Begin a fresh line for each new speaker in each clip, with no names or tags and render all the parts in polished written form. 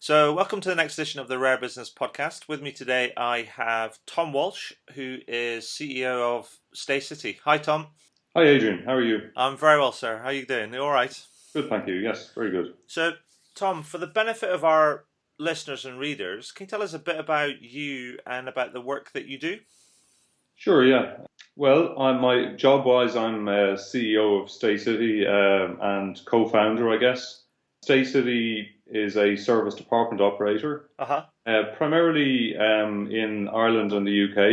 So, welcome to the next edition of the Rare Business Podcast. With me today, I have Tom Walsh, who is CEO of Stay City. Hi, Tom.
Hi, Adrian. How are you?
I'm very well, sir. How are you doing? You all right?
Good, thank you. Yes, very good.
So, Tom, for the benefit of our listeners and readers, can you tell us a bit about you and about the work that you do?
Sure, yeah. Well, my job-wise, I'm CEO of Stay City and co-founder, I guess. Stay City is a service department operator,
Uh-huh.
primarily in Ireland and the UK,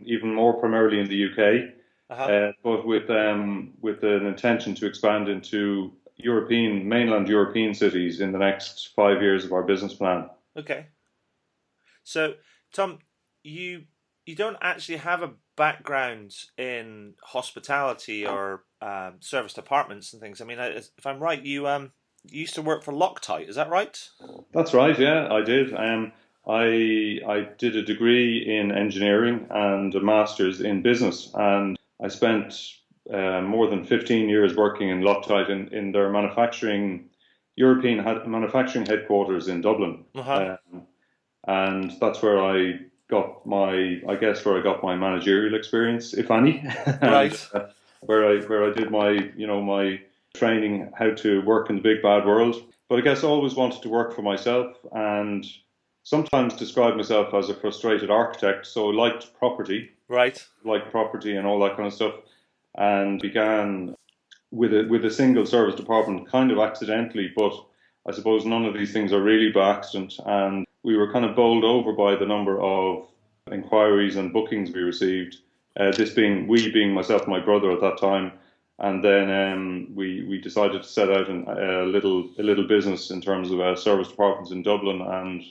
even more primarily in the UK,
Uh-huh.
but with an intention to expand into mainland European cities in the next 5 years of our business plan.
Okay. So, Tom, you you don't actually have a background in hospitality or service departments and things. I mean, if I'm right, you used to work for Loctite. Is that right?
That's right. Yeah, I did. I did a degree in engineering and a master's in business, and I spent more than 15 years working in Loctite in their manufacturing headquarters in Dublin,
Uh-huh.
and that's where I guess where I got my managerial experience, if any, and
Right.
where I did my training how to work in the big bad world. But I guess I always wanted to work for myself and sometimes describe myself as a frustrated architect. So I
Right.
liked property and all that kind of stuff, and began with a single service department, kind of accidentally. But I suppose none of these things are really by accident, and we were kind of bowled over by the number of inquiries and bookings we received. This being we being myself and my brother at that time, and then we decided to set out a little business in terms of service departments in Dublin. And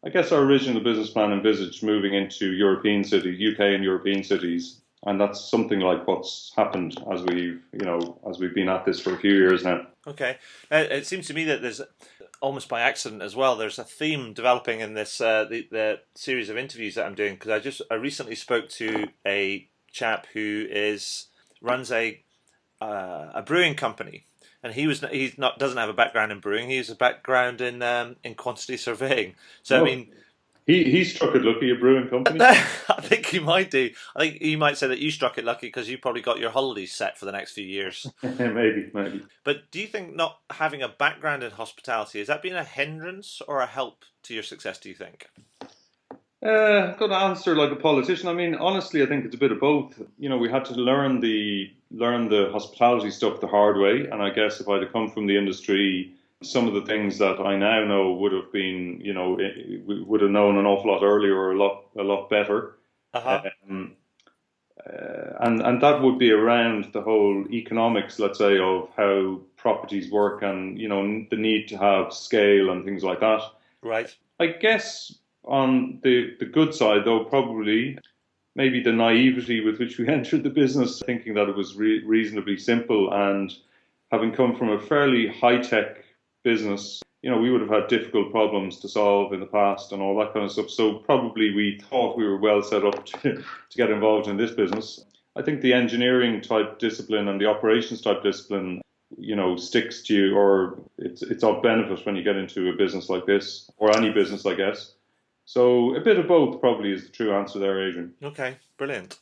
I guess our original business plan envisaged moving into European cities, UK and European cities, and that's something like what's happened as we've been at this for a few years now.
Okay. It seems to me that there's almost by accident as well. There's a theme developing in this the series of interviews that I'm doing because I recently spoke to a chap who is runs a brewing company, and he's not doesn't have a background in brewing. He has a background in quantity surveying. So I
Oh,
mean,
he struck it lucky, a brewing company.
I think he might do. I think you might say that you struck it lucky because you probably got your holidays set for the next few years.
Maybe.
But do you think not having a background in hospitality has that been a hindrance or a help to your success? Do you think?
Good answer, like a politician. I mean, honestly, I think it's a bit of both. We had to learn the hospitality stuff the hard way, and I guess if I'd have come from the industry, some of the things that I now know would have been, we would have known an awful lot earlier or a lot better.
Uh huh.
Um, and that would be around the whole economics, let's say, of how properties work, and the need to have scale and things like that.
Right.
I guess on the good side, though, probably maybe the naivety with which we entered the business, thinking that it was reasonably simple, and having come from a fairly high-tech business, we would have had difficult problems to solve in the past and all that kind of stuff. So probably we thought we were well set up to get involved in this business. I think the engineering type discipline and the operations type discipline, sticks to you, or it's of benefit when you get into a business like this, or any business, I guess. So a bit of both probably is the true answer there, Adrian.
Okay. Brilliant.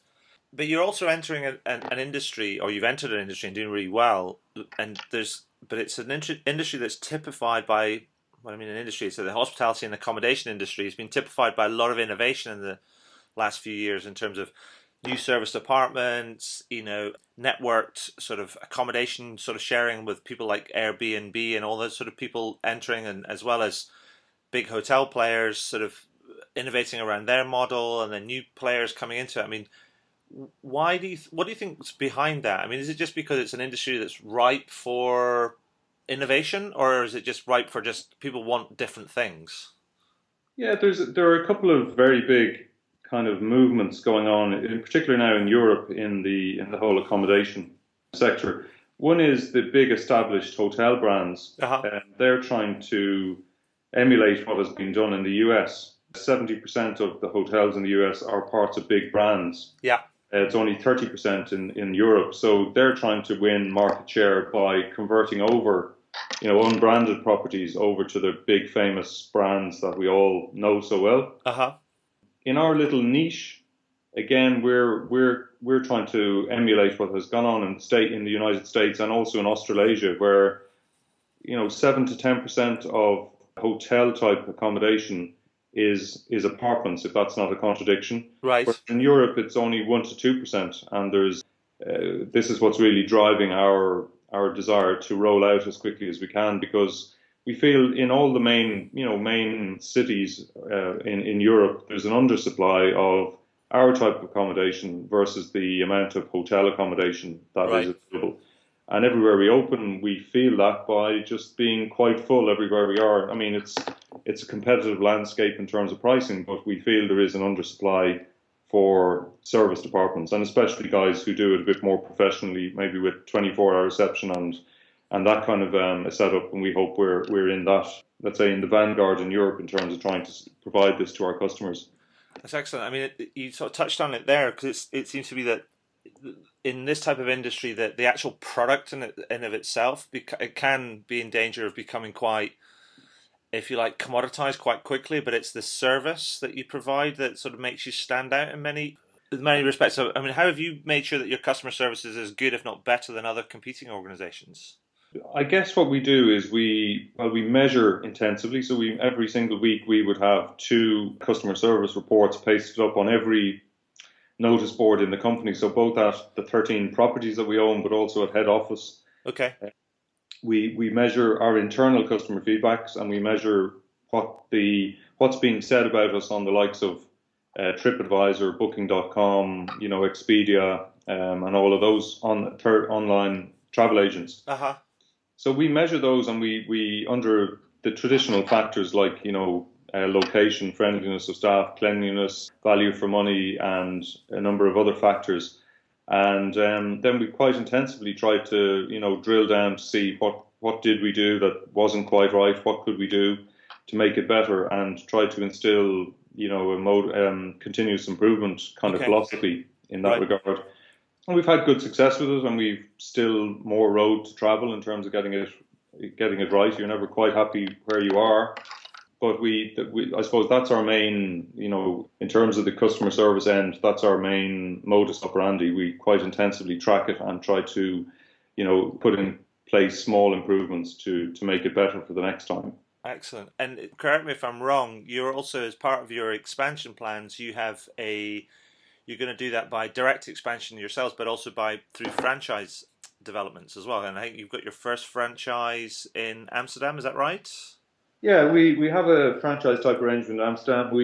But you're also entering an industry, or you've entered an industry and doing really well. But it's an industry that's typified by, well, I mean, an industry. So the hospitality and accommodation industry has been typified by a lot of innovation in the last few years in terms of new service departments, networked sort of accommodation, sort of sharing with people like Airbnb and all those sort of people entering, and as well as big hotel players sort of innovating around their model, and then new players coming into it. I mean, what do you think's behind that? I mean, is it just because it's an industry that's ripe for innovation, or is it just ripe for just people want different things?
Yeah, there are a couple of very big kind of movements going on, in particular now in Europe in the whole accommodation sector. One is the big established hotel brands.
Uh huh.
They're trying to emulate what has been done in the US. 70% of the hotels in the US are parts of big brands.
Yeah.
It's only 30% in Europe. So they're trying to win market share by converting over unbranded properties over to the big famous brands that we all know so well.
Uh-huh.
In our little niche, again, we're trying to emulate what has gone on in the United States and also in Australasia, where 7 to 10% of hotel type accommodation is apartments, if that's not a contradiction. Whereas
Right.
in Europe, it's only 1 to 2%, and this is what's really driving our desire to roll out as quickly as we can, because we feel in all the main cities in Europe, there's an undersupply of our type of accommodation versus the amount of hotel accommodation that is
Right.
available. And everywhere we open, we feel that by just being quite full everywhere we are. I mean, it's a competitive landscape in terms of pricing, but we feel there is an undersupply for service departments, and especially guys who do it a bit more professionally, maybe with 24-hour reception and that kind of a setup. And we hope we're in that, let's say, in the vanguard in Europe in terms of trying to provide this to our customers.
That's excellent. I mean, you sort of touched on it there because it seems to be that in this type of industry, that the actual product in of itself, it can be in danger of becoming quite, if you like, commoditized quite quickly. But it's the service that you provide that sort of makes you stand out in many respects. So, I mean, how have you made sure that your customer service is as good, if not better, than other competing organizations?
I guess what we do is we measure intensively. So every single week we would have two customer service reports pasted up on every notice board in the company. So both at the 13 properties that we own, but also at head office.
Okay.
We measure our internal customer feedbacks, and we measure what's being said about us on the likes of TripAdvisor, Booking.com, Expedia, and all of those online travel agents.
Uh huh.
So we measure those, and we under the traditional factors like location, friendliness of staff, cleanliness, value for money, and a number of other factors. And then we quite intensively try to drill down to see what did we do that wasn't quite right, what could we do to make it better, and try to instill a continuous improvement kind of
Okay.
philosophy in that
Right.
regard. And we've had good success with it, and we've still more road to travel in terms of getting it right. You're never quite happy where you are, but I suppose that's our main, in terms of the customer service end, that's our main modus operandi. We quite intensively track it and try to, put in place small improvements to make it better for the next time.
Excellent. And correct me if I'm wrong, you're also, as part of your expansion plans, you're going to do that by direct expansion yourselves, but also by through franchise developments as well. And I think you've got your first franchise in Amsterdam. Is that right?
Yeah, we have a franchise type arrangement in Amsterdam.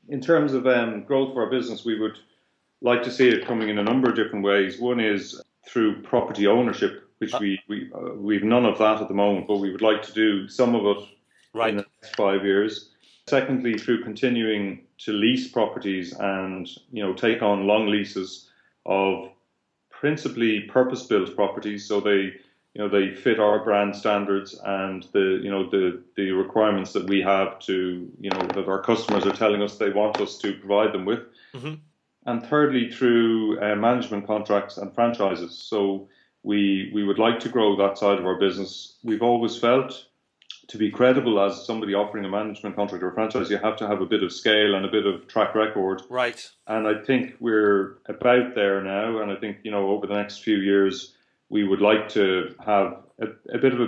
In terms of growth for our business, we would like to see it coming in a number of different ways. One is through property ownership, which
Uh,
we've none of that at the moment, but we would like to do some of it in
right.
the next 5 years. Secondly, through continuing to lease properties and take on long leases of principally purpose-built properties, so they fit our brand standards and the requirements that we have to that our customers are telling us they want us to provide them with.
Hmm.
And thirdly, through management contracts and franchises. So we would like to grow that side of our business. We've always felt to be credible as somebody offering a management contract or a franchise, you have to have a bit of scale and a bit of track record.
Right.
And I think we're about there now. And I think over the next few years, we would like to have a bit of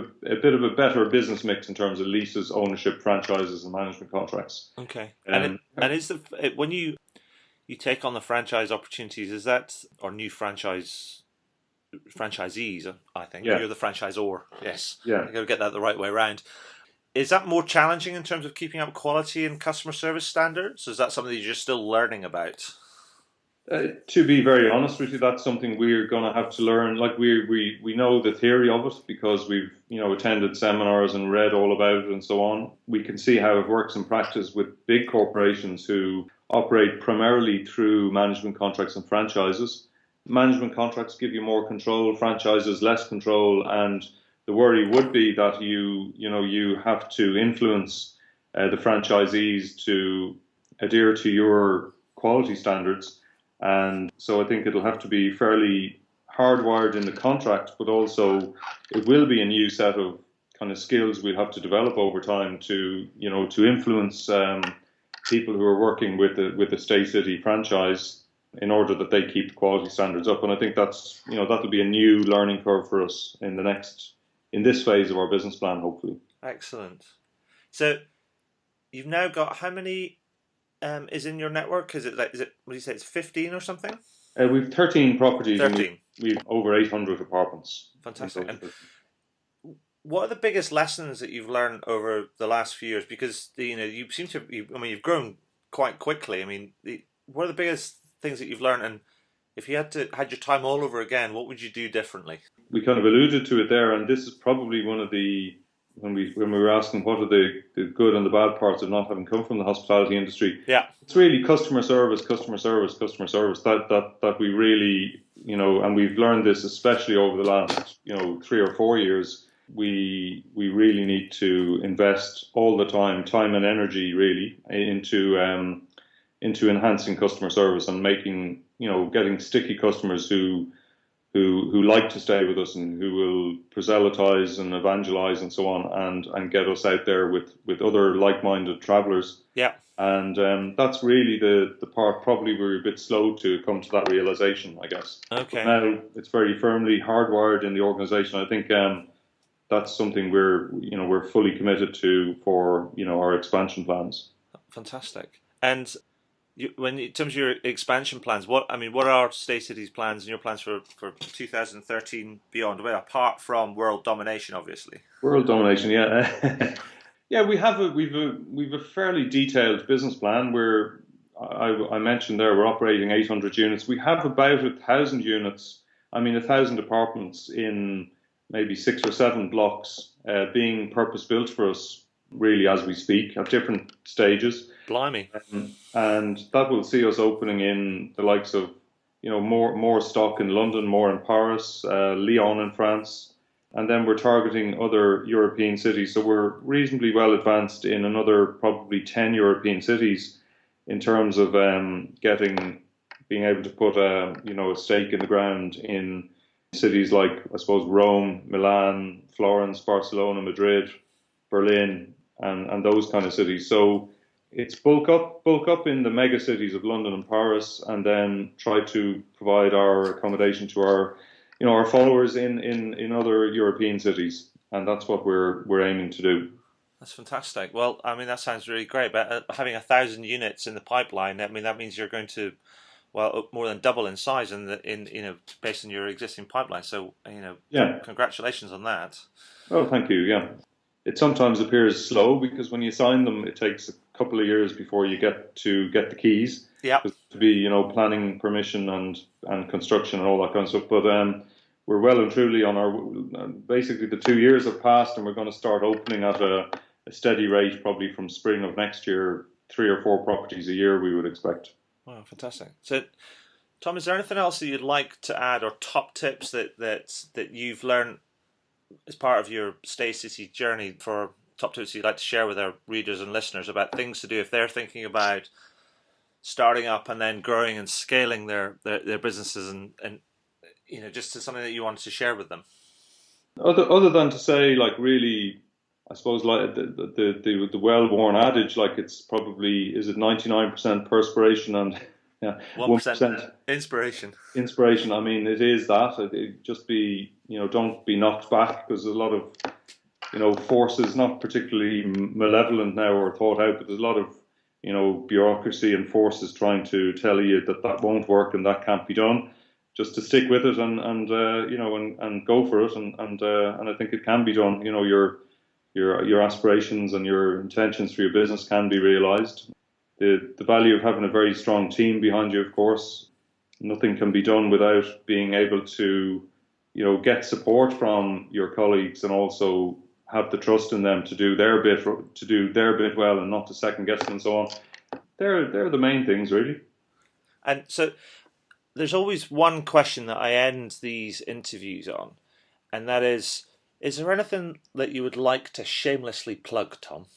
a better business mix in terms of leases, ownership, franchises, and management contracts.
Okay.
Um,
And is when you take on the franchise opportunities, is that or new franchisees? I think
yeah,
you're the franchisor. Yes,
yeah.
I got to get that the right way around. Is that more challenging in terms of keeping up quality and customer service standards? Or is that something that you're still learning about?
To be very honest with you, that's something we're going to have to learn. Like we know the theory of it because we've attended seminars and read all about it and so on. We can see how it works in practice with big corporations who operate primarily through management contracts and franchises. Management contracts give you more control, franchises less control, and the worry would be that you have to influence the franchisees to adhere to your quality standards. And so I think it'll have to be fairly hardwired in the contract, but also it will be a new set of kind of skills we have to develop over time to, to influence people who are working with the Stay City franchise in order that they keep the quality standards up. And I think that'll be a new learning curve for us in this phase of our business plan, hopefully.
Excellent. So you've now got how many is in your network? Is it what do you say? It's 15 or something?
We've 13 properties
13.
and we've over 800 apartments.
Fantastic. And what are the biggest lessons that you've learned over the last few years? Because you seem to, you've grown quite quickly. I mean, what are the biggest things that you've learned? And if you had your time all over again, what would you do differently?
We kind of alluded to it there, and this is probably one of the when we were asking what are the good and the bad parts of not having come from the hospitality industry.
Yeah,
it's really customer service that we really, and we've learned this especially over the last 3 or 4 years. We really need to invest all the time and energy really into enhancing customer service and making getting sticky customers who like to stay with us and who will proselytize and evangelize and so on and get us out there with other like-minded travelers.
Yeah.
And that's really the part probably we're a bit slow to come to that realization, I guess.
Okay.
But now it's very firmly hardwired in the organization. I think that's something we're fully committed to for our expansion plans.
Fantastic. And in terms of your expansion plans, what are Stay City's plans and your plans for 2013 beyond? Well, apart from world domination, obviously.
World domination, yeah. Yeah, we've a fairly detailed business plan where I mentioned there we're operating 800 units. We have about 1,000 units. 1,000 apartments in maybe 6 or 7 blocks being purpose built for us, really, as we speak, at different stages.
Blimey.
And that will see us opening in the likes of, more stock in London, more in Paris, Lyon in France. And then we're targeting other European cities. So we're reasonably well advanced in another probably 10 European cities in terms of being able to put a stake in the ground in cities like, I suppose, Rome, Milan, Florence, Barcelona, Madrid, Berlin, and those kind of cities. So it's bulk up in the mega cities of London and Paris, and then try to provide our accommodation to our followers in other European cities, and that's what we're aiming to do.
That's fantastic. Well, that sounds really great. But having 1,000 units in the pipeline, that means you're going to more than double in size based on your existing pipeline. So
yeah,
congratulations on that.
Oh, thank you. Yeah. It sometimes appears slow because when you sign them, it takes a couple of years before you get the keys.
Yeah.
To be, planning, permission, and construction and all that kind of stuff. But we're well and truly on our. Basically, the 2 years have passed, and we're going to start opening at a steady rate, probably from spring of next year. 3 or 4 properties a year, we would expect.
Wow, fantastic. So, Tom, is there anything else that you'd like to add, or top tips that you've learned as part of your Stay City journey, for top tips you'd like to share with our readers and listeners about things to do if they're thinking about starting up and then growing and scaling their businesses, and just something that you wanted to share with them?
Other than to say, like, really, I suppose, like the well-worn adage, like, it's probably, is it 99% perspiration and
1% inspiration.
Inspiration. It is that. It just be, don't be knocked back, because there's a lot of, forces, not particularly malevolent now or thought out, but there's a lot of, bureaucracy and forces trying to tell you that won't work and that can't be done. Just to stick with it and go for it, and I think it can be done. Your aspirations and your intentions for your business can be realised. The value of having a very strong team behind you, of course. Nothing can be done without being able to, get support from your colleagues and also have the trust in them to do their bit well and not to second guess them and so on. They're the main things, really.
And so there's always one question that I end these interviews on, and that is there anything that you would like to shamelessly plug, Tom?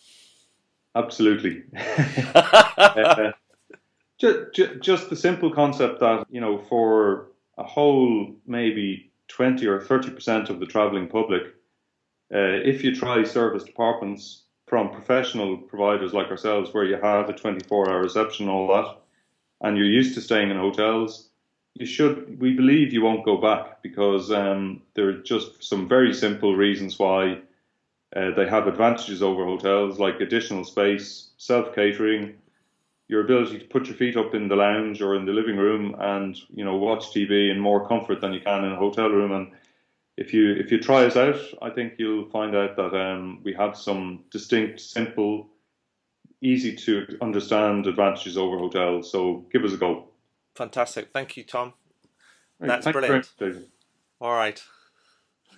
Absolutely. Just the simple concept that, for a whole maybe 20 or 30% of the travelling public, If you try serviced apartments from professional providers like ourselves, where you have a 24-hour reception and all that, and you're used to staying in hotels, we believe you won't go back because there are just some very simple reasons why they have advantages over hotels, like additional space, self-catering, your ability to put your feet up in the lounge or in the living room and watch TV in more comfort than you can in a hotel room. And if you try us out, I think you'll find out that we have some distinct, simple, easy to understand advantages over hotels. So give us a go.
Fantastic. Thank you, Tom.
Right,
That's
thank you very
brilliant.
much, Jason.
All right.